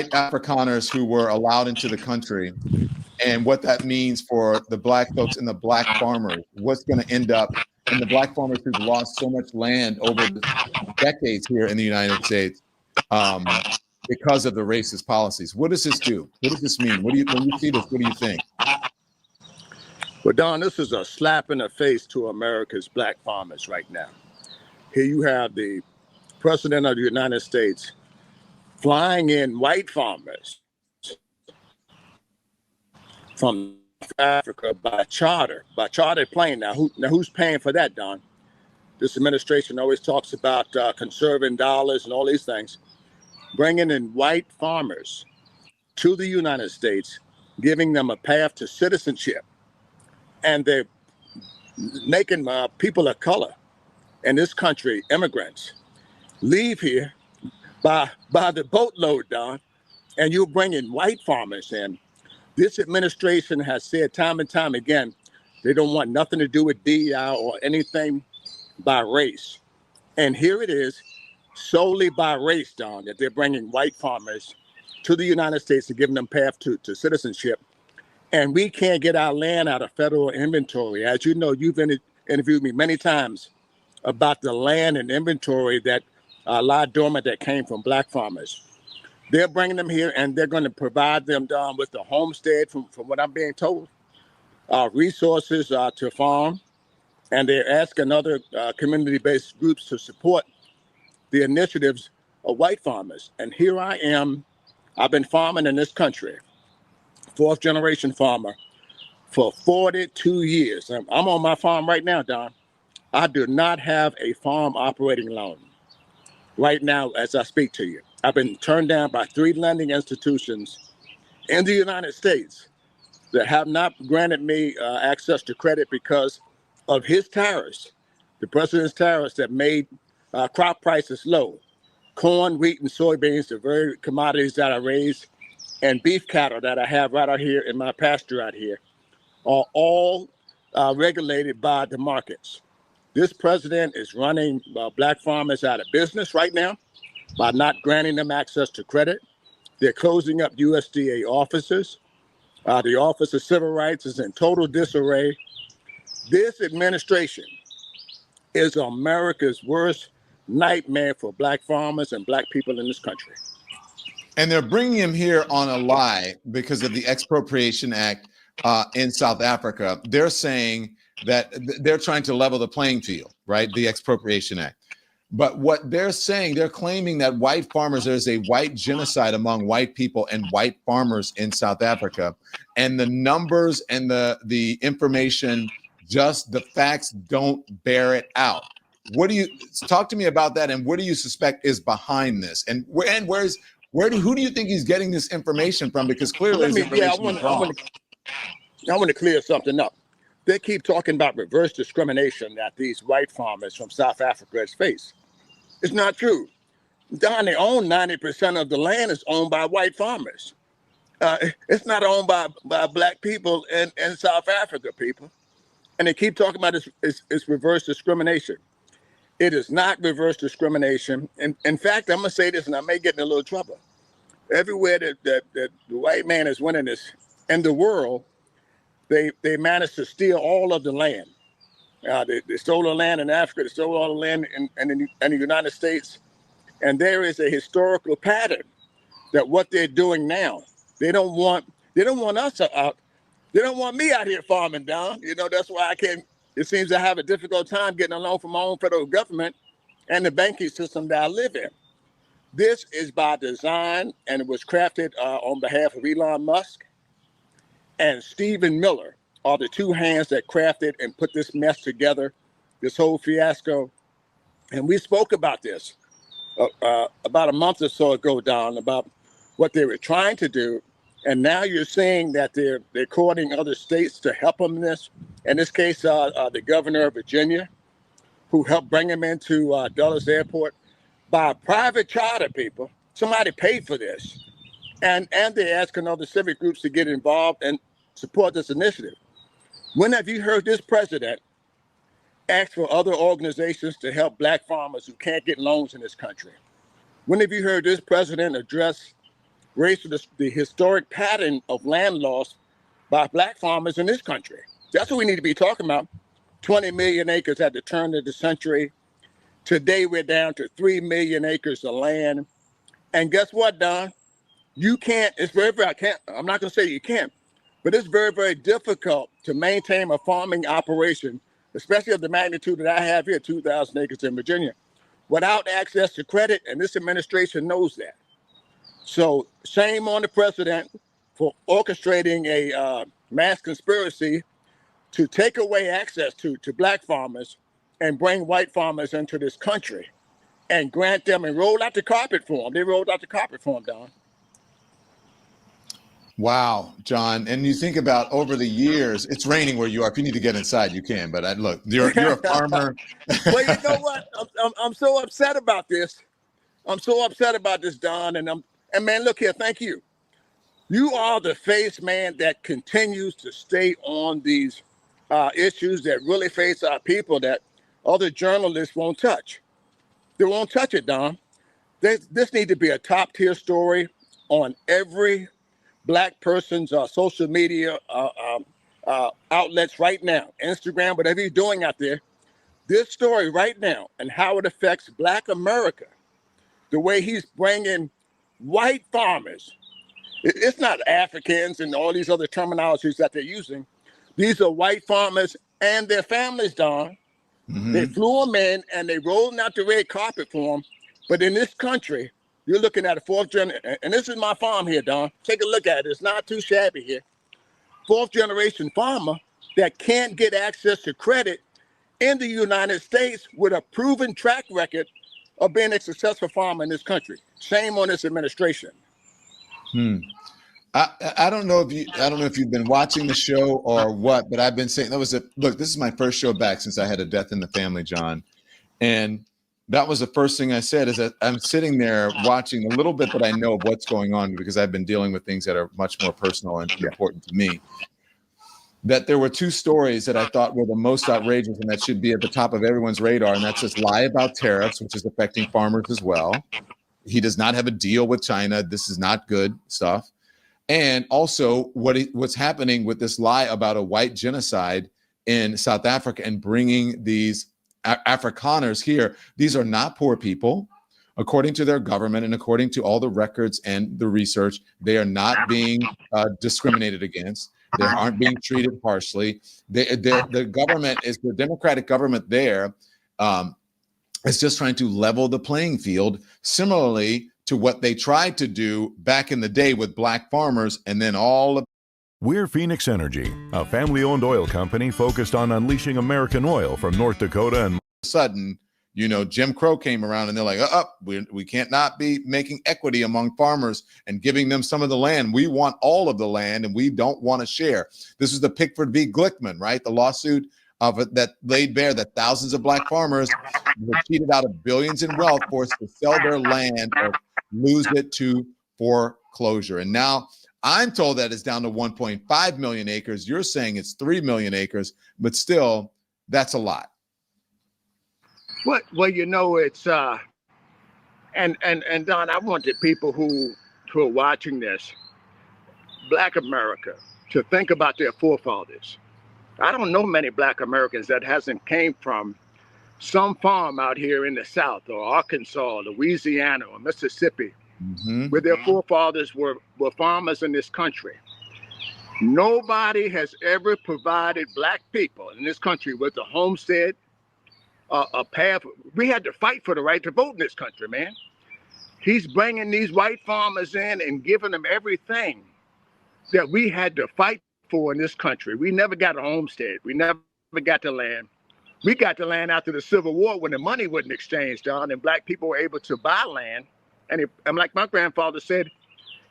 Afrikaners who were allowed into the country and what that means for the black folks and the black farmers, what's going to end up, and the black farmers who've lost so much land over the decades here in the United States um, because of the racist policies. What does this do? What does this mean? When you see this, what do you think? Well, Don, this is a slap in the face to America's black farmers right now. Here you have the President of the United States flying in white farmers from Africa by charter plane. Now who's paying for that, Don? This administration always talks about conserving dollars and all these things. Bringing in white farmers to the United States, giving them a path to citizenship. And they're making people of color in this country, immigrants, leave here by the boatload, Don, and you're bringing white farmers in. This administration has said time and time again, they don't want nothing to do with DEI or anything by race. And here it is, solely by race, Don, that they're bringing white farmers to the United States and giving them path to citizenship. And we can't get our land out of federal inventory. As you know, you've interviewed me many times about the land and inventory that lie dormant that came from black farmers. They're bringing them here and they're going to provide them, Don, with the homestead, from what I'm being told, resources to farm. And they're asking other community-based groups to support the initiatives of white farmers. And here I am. I've been farming in this country, fourth generation farmer, for 42 years. I'm on my farm right now, Don. I do not have a farm operating loan right now as I speak to you. I've been turned down by 3 lending institutions in the United States that have not granted me access to credit because of his tariffs, the president's tariffs that made crop prices low. Corn, wheat, and soybeans, the very commodities that I raise, and beef cattle that I have right out here in my pasture out here, are all regulated by the markets. This president is running black farmers out of business right now by not granting them access to credit. They're closing up USDA offices. The Office of Civil Rights is in total disarray. This administration is America's worst nightmare for black farmers and black people in this country. And they're bringing him here on a lie because of the Expropriation Act in South Africa. They're saying that they're trying to level the playing field, right? The Expropriation Act. But what they're saying, they're claiming that white farmers, there's a white genocide among white people and white farmers in South Africa. And the numbers and the information, just the facts don't bear it out. What do you talk to me about that? And what do you suspect is behind this? And who do you think he's getting this information from? Because clearly, I want to clear something up. They keep talking about reverse discrimination that these white farmers from South Africa face. It's not true. Don, they own 90% of the land is owned by white farmers. It's not owned by black people in South Africa, people. And they keep talking about it's reverse discrimination. It is not reverse discrimination. And in fact, I'm going to say this, and I may get in a little trouble. Everywhere that the white man is winning this in the world, they managed to steal all of the land. They stole the land in Africa. They stole all the land in the United States. And there is a historical pattern that what they're doing now, they don't want us out. They don't want me out here farming, Don. You know, that's why it seems I have a difficult time getting a loan from my own federal government and the banking system that I live in. This is by design, and it was crafted on behalf of Elon Musk and Stephen Miller are the two hands that crafted and put this mess together, this whole fiasco. And we spoke about this about a month or so ago, Don, about what they were trying to do. And now you're seeing that they're courting other states to help them in this. In this case, the governor of Virginia, who helped bring him into Dulles Airport by a private charter, people. Somebody paid for this. And they're asking other civic groups to get involved and support this initiative. When have you heard this president ask for other organizations to help black farmers who can't get loans in this country? When have you heard this president address race to the historic pattern of land loss by black farmers in this country. That's what we need to be talking about. 20 million acres at the turn of the century. Today, we're down to 3 million acres of land. And guess what, Don? You can't, it's very, I'm not going to say you can't, but it's very, very difficult to maintain a farming operation, especially of the magnitude that I have here, 2,000 acres in Virginia, without access to credit. And this administration knows that. So shame on the president for orchestrating a mass conspiracy to take away access to black farmers and bring white farmers into this country and grant them and roll out the carpet for them. They rolled out the carpet for them, Don. Wow, John. And you think about over the years, it's raining where you are. If you need to get inside, you can. But look, you're a farmer. Well, you know what? I'm so upset about this. I'm so upset about this, Don. And man, look here. Thank you. You are the face, man, that continues to stay on these issues that really face our people that other journalists won't touch. They won't touch it, Don. This needs to be a top tier story on every black person's social media outlets right now, Instagram, whatever you're doing out there. This story right now and how it affects black America, the way he's bringing white farmers. It's not Africans and all these other terminologies that they're using. These are white farmers and their families, Don. Mm-hmm. They flew them in and they rolled out the red carpet for them. But in this country, you're looking at a fourth generation, and this is my farm here, Don. Take a look at it. It's not too shabby here. Fourth generation farmer that can't get access to credit in the United States with a proven track record of being a successful farmer in this country. Shame on this administration. I don't know if you've been watching the show or what, but I've been saying look, this is my first show back since I had a death in the family, John. And that was the first thing I said is that I'm sitting there watching a little bit that I know of what's going on because I've been dealing with things that are much more personal and important to me. That there were two stories that I thought were the most outrageous and that should be at the top of everyone's radar. And that's this lie about tariffs, which is affecting farmers as well. He does not have a deal with China. This is not good stuff. And also what's happening with this lie about a white genocide in South Africa and bringing these Afrikaners here. These are not poor people. According to their government and according to all the records and the research, they are not being discriminated against. They aren't being treated harshly. The government is the Democratic government there is just trying to level the playing field, similarly to what they tried to do back in the day with black farmers and then all of. We're Phoenix Energy, a family-owned oil company focused on unleashing American oil from North Dakota and sudden, Jim Crow came around and they're like, we can't not be making equity among farmers and giving them some of the land. We want all of the land and we don't want to share. This is the Pickford v. Glickman, right? The lawsuit that laid bare that thousands of black farmers were cheated out of billions in wealth, forced to sell their land or lose it to foreclosure. And now I'm told that it's down to 1.5 million acres. You're saying it's 3 million acres, but still, that's a lot. Well, it's and Don, I want the people who are watching this, Black America, to think about their forefathers. I don't know many Black Americans that hasn't came from some farm out here in the South or Arkansas, Louisiana, or Mississippi, where their forefathers were farmers in this country. Nobody has ever provided Black people in this country with a homestead, a path. We had to fight for the right to vote in this country, man. He's bringing these white farmers in and giving them everything that we had to fight for in this country. We never got a homestead. We never got the land. We got the land after the Civil War when the money wasn't exchanged, Don, and Black people were able to buy land. And like my grandfather said,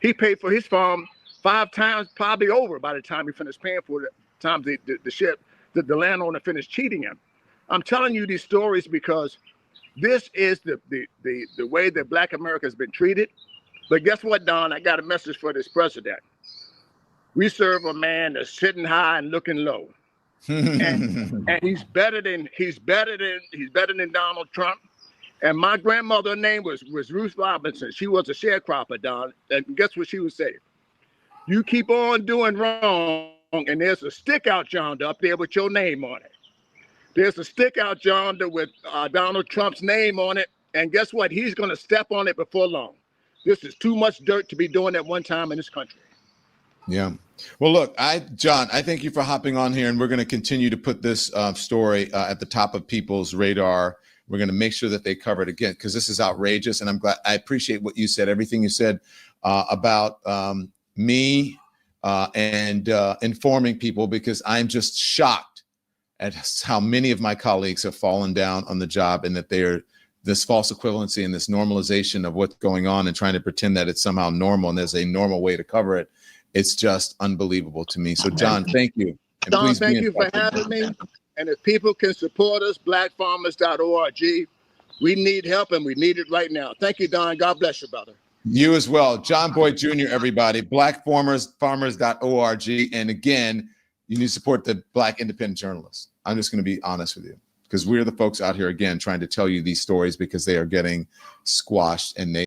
he paid for his farm 5 times, probably over by the time he finished paying for it, time the landowner finished cheating him. I'm telling you these stories because this is the way that Black America has been treated. But guess what, Don? I got a message for this president. We serve a man that's sitting high and looking low. and he's better than Donald Trump. And my grandmother's name was Ruth Robinson. She was a sharecropper, Don. And guess what she would say? You keep on doing wrong, and there's a stick out yonder up there with your name on it. There's a stick out yonder with Donald Trump's name on it. And guess what? He's going to step on it before long. This is too much dirt to be doing at one time in this country. Yeah. Well, look, John, I thank you for hopping on here, and we're going to continue to put this story at the top of people's radar. We're going to make sure that they cover it again, because this is outrageous. And I'm glad, I appreciate what you said, everything you said about me and informing people, because I'm just shocked at how many of my colleagues have fallen down on the job, and that they're this false equivalency and this normalization of what's going on and trying to pretend that it's somehow normal and there's a normal way to cover it. It's just unbelievable to me. So, John, thank you. And Don, thank you for having me. And if people can support us, blackfarmers.org. We need help, and we need it right now. Thank you, Don. God bless you, brother. You as well. John Boyd Jr., everybody, blackfarmers.org. And again, you need to support the Black independent journalists. I'm just going to be honest with you, because we're the folks out here, again, trying to tell you these stories, because they are getting squashed and they